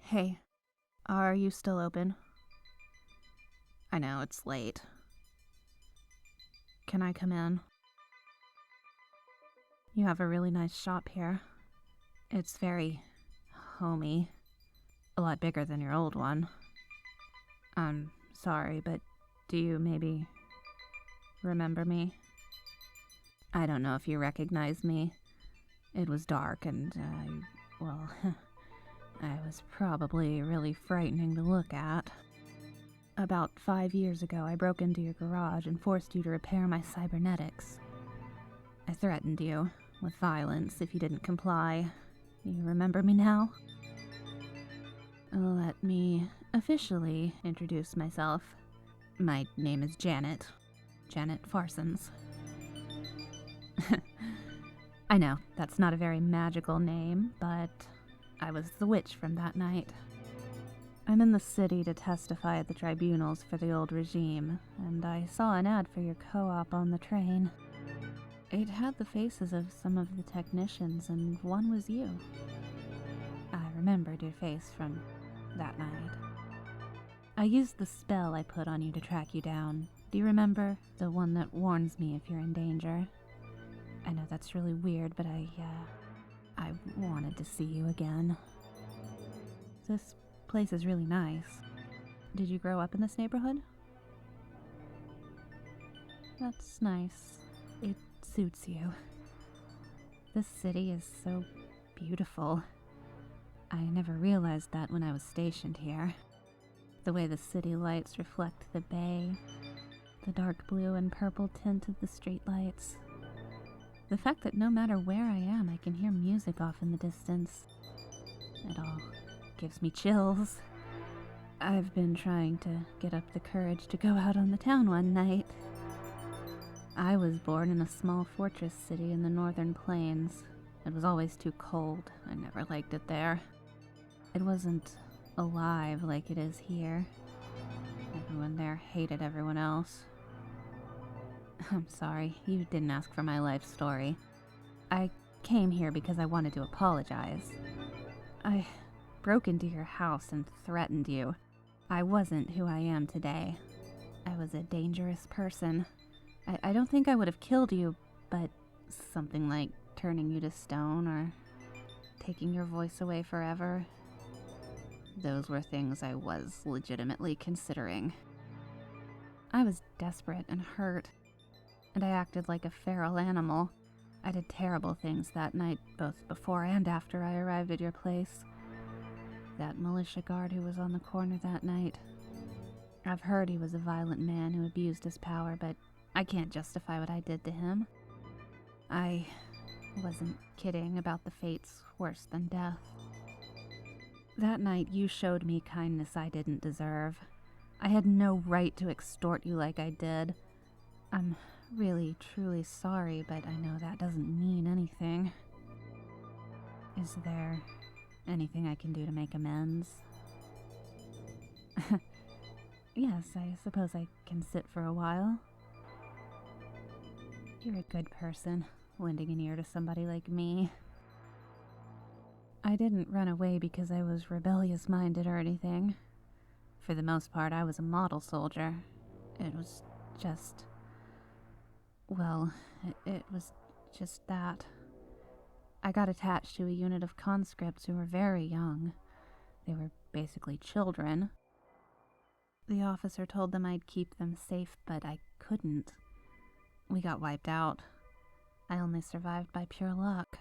Hey, are you still open? I know, it's late. Can I come in? You have a really nice shop here. It's very homey. A lot bigger than your old one. I'm sorry, but do you maybe remember me? I don't know if you recognize me. It was dark and, I was probably really frightening to look at. About 5 years ago, I broke into your garage and forced you to repair my cybernetics. I threatened you with violence if you didn't comply. You remember me now? Let me officially introduce myself. My name is Janet. Janet Farsons. I know, that's not a very magical name, but I was the witch from that night. I'm in the city to testify at the tribunals for the old regime, and I saw an ad for your co-op on the train. It had the faces of some of the technicians, and one was you. I remembered your face from that night. I used the spell I put on you to track you down. Do you remember? The one that warns me if you're in danger. I know that's really weird, but I wanted to see you again. This place is really nice. Did you grow up in this neighborhood? That's nice. It suits you. This city is so beautiful. I never realized that when I was stationed here. The way the city lights reflect the bay, the dark blue and purple tint of the streetlights. The fact that no matter where I am, I can hear music off in the distance. It all gives me chills. I've been trying to get up the courage to go out on the town one night. I was born in a small fortress city in the northern plains. It was always too cold. I never liked it there. It wasn't alive like it is here. Everyone there hated everyone else. I'm sorry, you didn't ask for my life story. I came here because I wanted to apologize. I broke into your house and threatened you. I wasn't who I am today. I was a dangerous person. I don't think I would have killed you, but something like turning you to stone or taking your voice away forever. Those were things I was legitimately considering. I was desperate and hurt, and I acted like a feral animal. I did terrible things that night, both before and after I arrived at your place. That militia guard who was on the corner that night. I've heard he was a violent man who abused his power, but I can't justify what I did to him. I wasn't kidding about the fates worse than death. That night you showed me kindness I didn't deserve. I had no right to extort you like I did. I'm really, truly sorry, but I know that doesn't mean anything. Is there anything I can do to make amends? Yes, I suppose I can sit for a while. You're a good person, lending an ear to somebody like me. I didn't run away because I was rebellious-minded or anything. For the most part, I was a model soldier. It was just... Well, it was just that. I got attached to a unit of conscripts who were very young. They were basically children. The officer told them I'd keep them safe, but I couldn't. We got wiped out. I only survived by pure luck.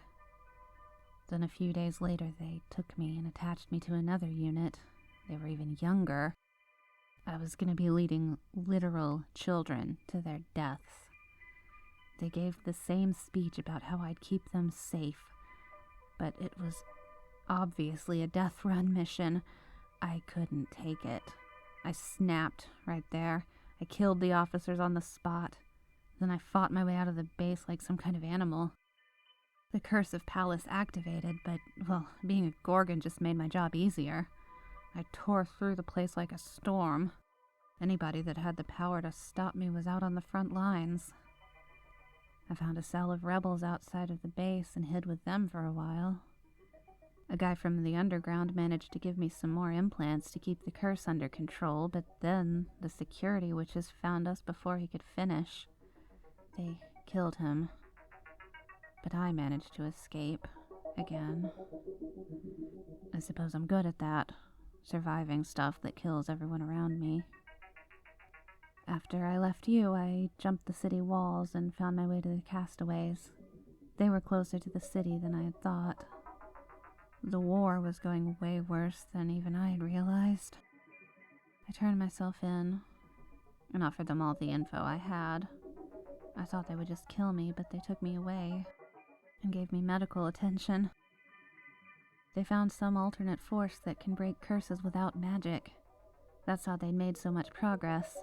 Then a few days later, they took me and attached me to another unit. They were even younger. I was going to be leading literal children to their deaths. They gave the same speech about how I'd keep them safe, but it was obviously a death run mission. I couldn't take it. I snapped right there. I killed the officers on the spot. Then I fought my way out of the base like some kind of animal. The curse of Palace activated, but, well, being a Gorgon just made my job easier. I tore through the place like a storm. Anybody that had the power to stop me was out on the front lines. I found a cell of rebels outside of the base and hid with them for a while. A guy from the underground managed to give me some more implants to keep the curse under control, but then the security witches found us before he could finish. They killed him. But I managed to escape. Again. I suppose I'm good at that. Surviving stuff that kills everyone around me. After I left you, I jumped the city walls and found my way to the castaways. They were closer to the city than I had thought. The war was going way worse than even I had realized. I turned myself in and offered them all the info I had. I thought they would just kill me, but they took me away and gave me medical attention. They found some alternate force that can break curses without magic. That's how they'd made so much progress.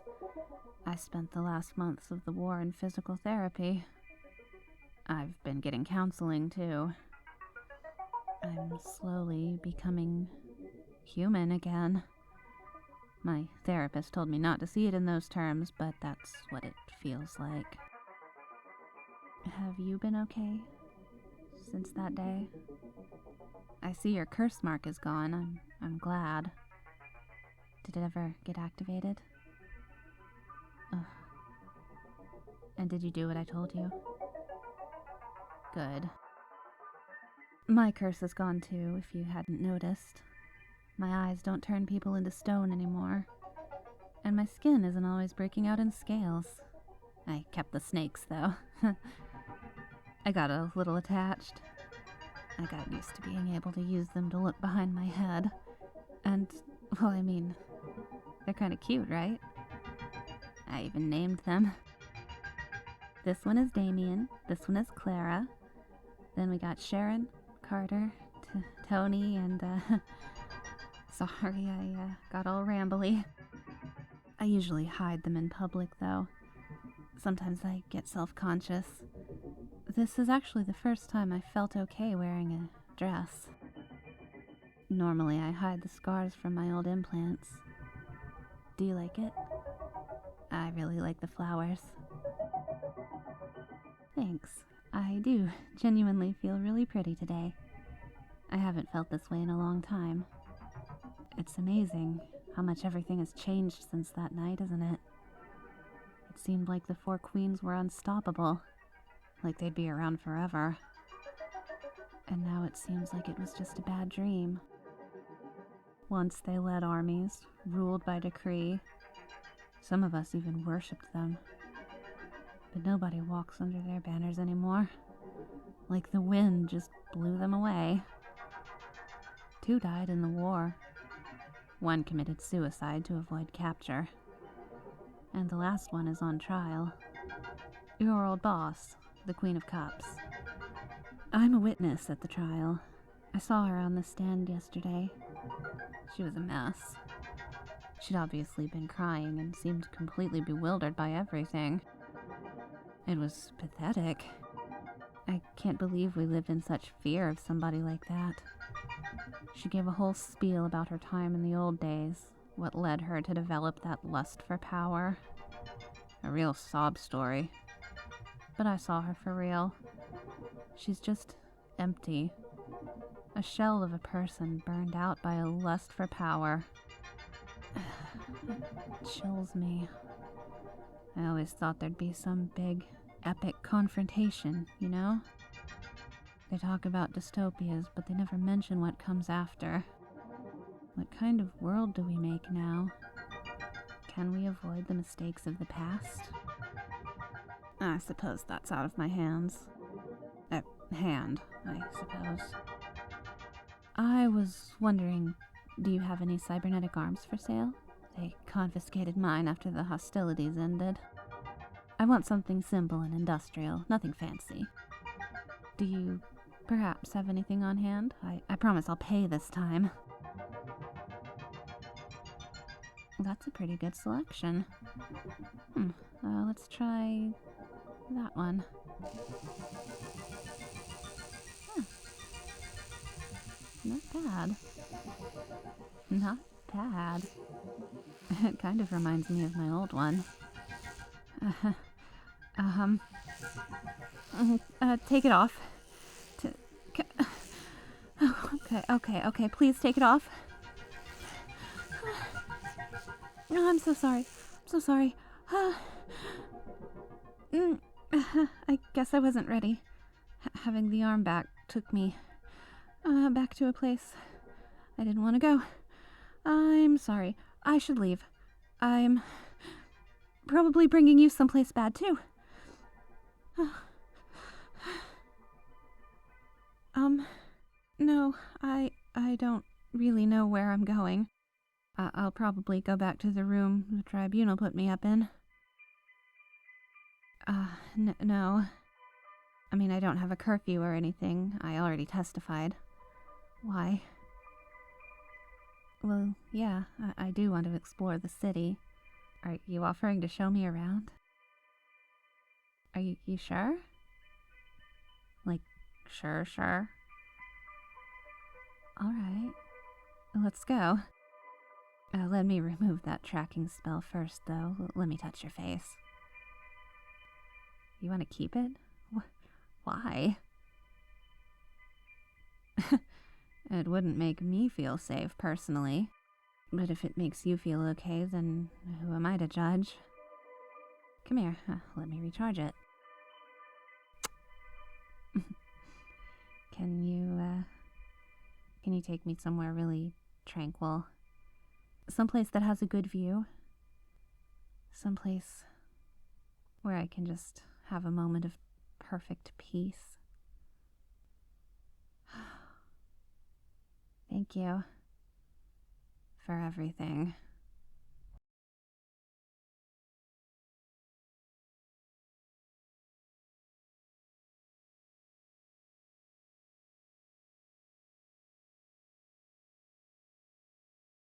I spent the last months of the war in physical therapy. I've been getting counseling, too. I'm slowly becoming human again. My therapist told me not to see it in those terms, but that's what it feels like. Have you been okay since that day? I see your curse mark is gone. I'm glad. Did it ever get activated? Ugh. And did you do what I told you? Good. My curse is gone too, if you hadn't noticed. My eyes don't turn people into stone anymore. And my skin isn't always breaking out in scales. I kept the snakes, though. I got a little attached. I got used to being able to use them to look behind my head. And, well, I mean, they're kind of cute, right? I even named them. This one is Damien, this one is Clara. Then we got Sharon, Carter, Tony, and, sorry, I got all rambly. I usually hide them in public, though. Sometimes I get self-conscious. This is actually the first time I felt okay wearing a dress. Normally I hide the scars from my old implants. Do you like it? I really like the flowers. Thanks. I do genuinely feel really pretty today. I haven't felt this way in a long time. It's amazing how much everything has changed since that night, isn't it? It seemed like the four queens were unstoppable, like they'd be around forever. And now it seems like it was just a bad dream. Once they led armies, ruled by decree. Some of us even worshipped them. But nobody walks under their banners anymore. Like the wind just blew them away. 2 died in the war. 1 committed suicide to avoid capture. And the last one is on trial. Your old boss, the Queen of Cups. I'm a witness at the trial. I saw her on the stand yesterday. She was a mess. She'd obviously been crying and seemed completely bewildered by everything. It was pathetic. I can't believe we lived in such fear of somebody like that. She gave a whole spiel about her time in the old days, what led her to develop that lust for power. A real sob story. But I saw her for real. She's just empty. A shell of a person burned out by a lust for power. It chills me. I always thought there'd be some big, epic confrontation, you know? They talk about dystopias, but they never mention what comes after. What kind of world do we make now? Can we avoid the mistakes of the past? I suppose that's out of my hands. Hand, I suppose. I was wondering, do you have any cybernetic arms for sale? They confiscated mine after the hostilities ended. I want something simple and industrial, nothing fancy. Do you perhaps have anything on hand? I promise I'll pay this time. That's a pretty good selection. Let's try that one. Not bad. Not bad. It kind of reminds me of my old one. Take it off. Okay, please take it off. No, I'm so sorry. I guess I wasn't ready. Having the arm back took me back to a place I didn't want to go. I'm sorry. I should leave. I'm probably bringing you someplace bad too. No, I don't really know where I'm going. I'll probably go back to the room the tribunal put me up in. No. I mean, I don't have a curfew or anything. I already testified. Why? Well, yeah, I do want to explore the city. Are you offering to show me around? Are you sure? Like, sure. Alright. Let's go. Let me remove that tracking spell first, though. Let me touch your face. You want to keep it? Why? It wouldn't make me feel safe, personally. But if it makes you feel okay, then who am I to judge? Come here, let me recharge it. Can you take me somewhere really tranquil? Someplace that has a good view? Someplace where I can just have a moment of perfect peace? Thank you for everything.